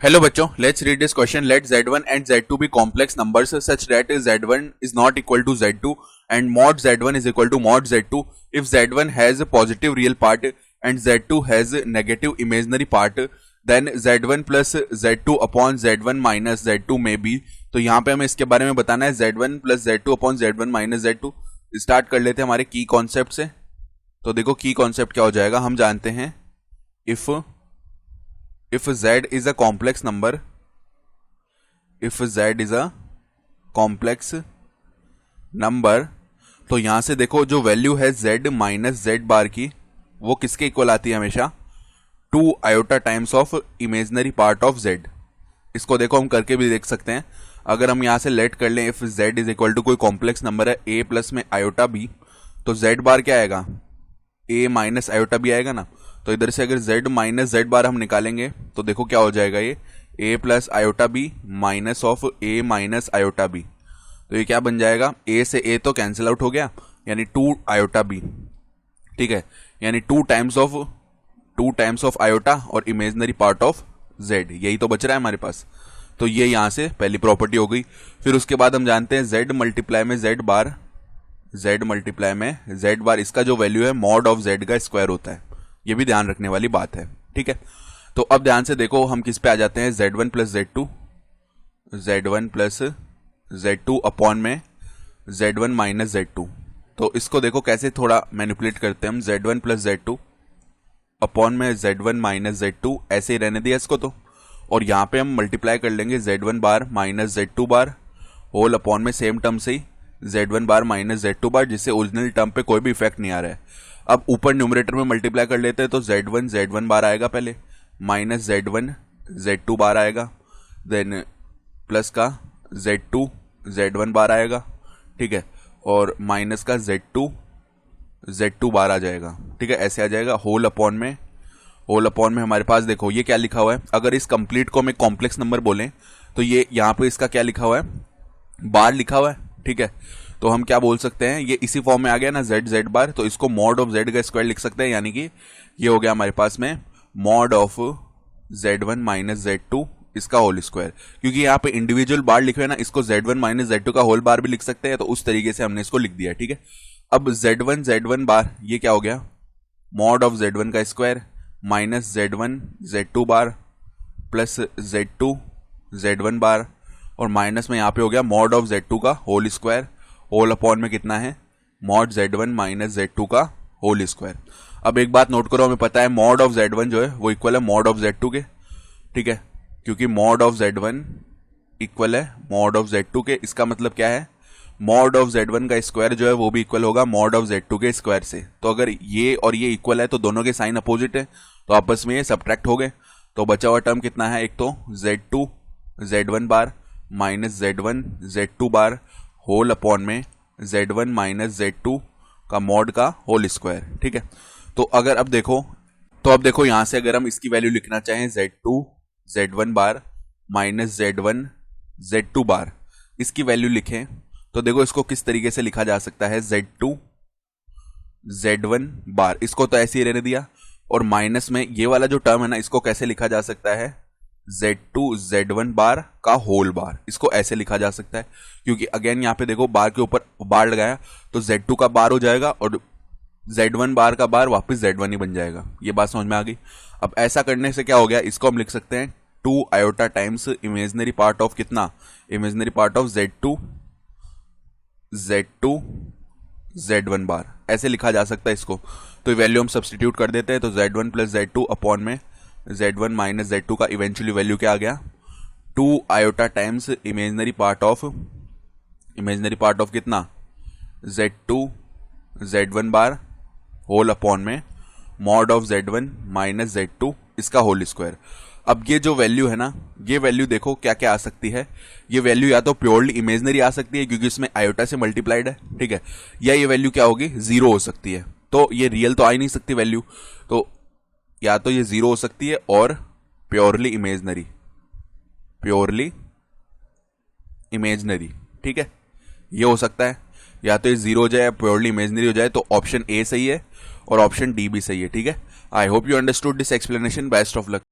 Hello बच्चों, let's read this question. Let Z1 and Z2 be complex numbers such that Z1 is not equal to Z2 and mod Z1 is equal to mod Z2 if Z1 has a positive real part and Z2 has a negative imaginary part, then Z1 plus Z2 upon Z1 minus Z2 may be. तो यहाँ पे हमें इसके बारे में बताना है Z1 plus Z2 upon Z1 minus Z2. Start कर लेते हैं हमारे की कॉन्सेप्ट से. तो देखो की कॉन्सेप्ट क्या हो जाएगा, हम जानते हैं if z is a complex number, if z is a complex number, तो यहां से देखो जो वैल्यू है z माइनस z बार की वो किसके इक्वल आती है हमेशा 2 iota times of imaginary part of z. इसको देखो हम करके भी देख सकते हैं. अगर हम यहां से लेट कर लें if z is equal to कोई कॉम्प्लेक्स नंबर है a प्लस में आयोटा b, तो z बार क्या आएगा a माइनस आयोटा b आएगा ना. तो इधर से अगर z माइनस z बार हम निकालेंगे तो देखो क्या हो जाएगा, ये a plus iota b minus of a minus iota b. तो ये क्या बन जाएगा, a से a तो कैंसिल आउट हो गया यानी 2 आयोटा b. ठीक है, यानी 2 टाइम्स ऑफ आयोटा और इमेजिनरी पार्ट ऑफ z, यही तो बच रहा है हमारे पास. तो ये यहां से पहली प्रॉपर्टी हो गई. फिर उसके बाद हम जानते हैं z मल्टीप्लाई में z बार इसका जो वैल्यू है मॉड ऑफ z का स्क्वायर होता है. ये भी ध्यान रखने वाली बात है. ठीक है, तो अब ध्यान से देखो हम किस पे आ जाते हैं, z1 प्लस z2 अपॉन में z1 माइनस z2. तो इसको देखो कैसे थोड़ा मैनिपुलेट करते हैं हम, z1 प्लस z2 अपॉन में z1 माइनस z2, ऐसे ही रहने दिया इसको तो. और यहाँ पे हम मल्टीप्लाई कर लेंगे z1 bar minus z2 bar whole upon में सेम टर्म से ही z1 बार माइनस z2 बार, जिससे ओरिजिनल टर्म पे कोई भी इफेक्ट नहीं आ रहा है. अब ऊपर न्यूमरेटर में मल्टीप्लाई कर लेते हैं तो z1 बार आएगा पहले, माइनस z2 बार आएगा, देन प्लस का z1 बार आएगा. ठीक है, और माइनस का z2 बार आ जाएगा. ठीक है, ऐसे आ जाएगा होल अपॉन में हमारे पास देखो ये क्या लिखा हुआ है. अगर इस कंप्लीट को हम एक कॉम्प्लेक्स नंबर बोलें तो ये यहाँ पे इसका क्या लिखा हुआ है, बार लिखा हुआ है. ठीक है, तो हम क्या बोल सकते हैं, ये इसी फॉर्म में आ गया ना z बार, तो इसको मॉड ऑफ z का स्क्वायर लिख सकते हैं. यानी कि ये हो गया हमारे पास में mod of z1 minus z2 इसका होल स्क्वायर. क्योंकि यहाँ पे इंडिविजुअल बार लिखे हुए ना, इसको z1 माइनस z2 का होल बार भी लिख सकते हैं. तो उस तरीके से हमने इसको लिख दिया. ठीक है, अब z1 बार ये क्या हो गया, मॉड ऑफ z1 का स्क्वायर माइनस z1 z2 बार प्लस z1 बार, और माइनस में यहाँ पे हो गया मॉड ऑफ z2 का होल स्क्वायर होल अपॉन में कितना है, मॉड z1 माइनस z2 का होल स्क्वायर. अब एक बात नोट करो, हमें पता है मॉड ऑफ z1 जो है वो इक्वल है मॉड ऑफ z2 के. ठीक है, क्योंकि मॉड ऑफ z1 इक्वल है मॉड ऑफ z2 के. इसका मतलब क्या है, मॉड ऑफ z1 का स्क्वायर जो है वो भी इक्वल होगा मॉड ऑफ z2 के स्क्वायर से. तो अगर ये और ये इक्वल है तो दोनों के साइन अपोजिट है, तो आपस में ये सब्ट्रैक्ट हो गए. तो बचा हुआ टर्म कितना है, एक तो z1 bar minus z2 bar whole upon में z1 माइनस z2 का मॉड का होल स्क्वायर. ठीक है, तो अगर अब देखो यहां से अगर हम इसकी वैल्यू लिखना चाहें z1 बार माइनस z2 बार, इसकी वैल्यू लिखें तो देखो इसको किस तरीके से लिखा जा सकता है, z1 बार इसको तो ऐसे ही रहने दिया, और माइनस में ये वाला जो टर्म है ना इसको कैसे लिखा जा सकता है, z1 बार का होल बार, इसको ऐसे लिखा जा सकता है. क्योंकि अगेन यहाँ पे देखो बार के ऊपर बार लगाया तो z2 का बार हो जाएगा और z1 बार का बार वापस z1 ही बन जाएगा. ये बात समझ में आ गई. अब ऐसा करने से क्या हो गया, इसको हम लिख सकते हैं 2 iota times imaginary part of कितना, imaginary part of z2 z1 bar, ऐसे लिखा जा सकता है इसको. तो वैल्यू हम सब्सटीट्यूट कर देते हैं तो z1 प्लस z2 अपॉन में z1 माइनस z2 का इवेंचुअली वैल्यू क्या आ गया, 2 iota times imaginary part of कितना, z1 बार होल अपॉन में mod of z1 minus z2 इसका होल स्क्वायर. अब ये जो वैल्यू है ना, ये वैल्यू देखो क्या क्या आ सकती है. ये वैल्यू या तो प्योरली इमेजिनरी आ सकती है क्योंकि इसमें आयोटा से मल्टीप्लाइड है. ठीक है, या ये वैल्यू क्या होगी, 0 हो सकती है. तो ये रियल तो आ ही नहीं सकती वैल्यू, तो या तो ये 0 हो सकती है और प्योरली इमेजिनरी. ठीक है, ये हो सकता है, या तो ये 0 हो जाए प्योरली इमेजिनरी हो जाए. तो ऑप्शन ए सही है और ऑप्शन डी भी सही है. ठीक है, I hope you understood this explanation. Best of luck.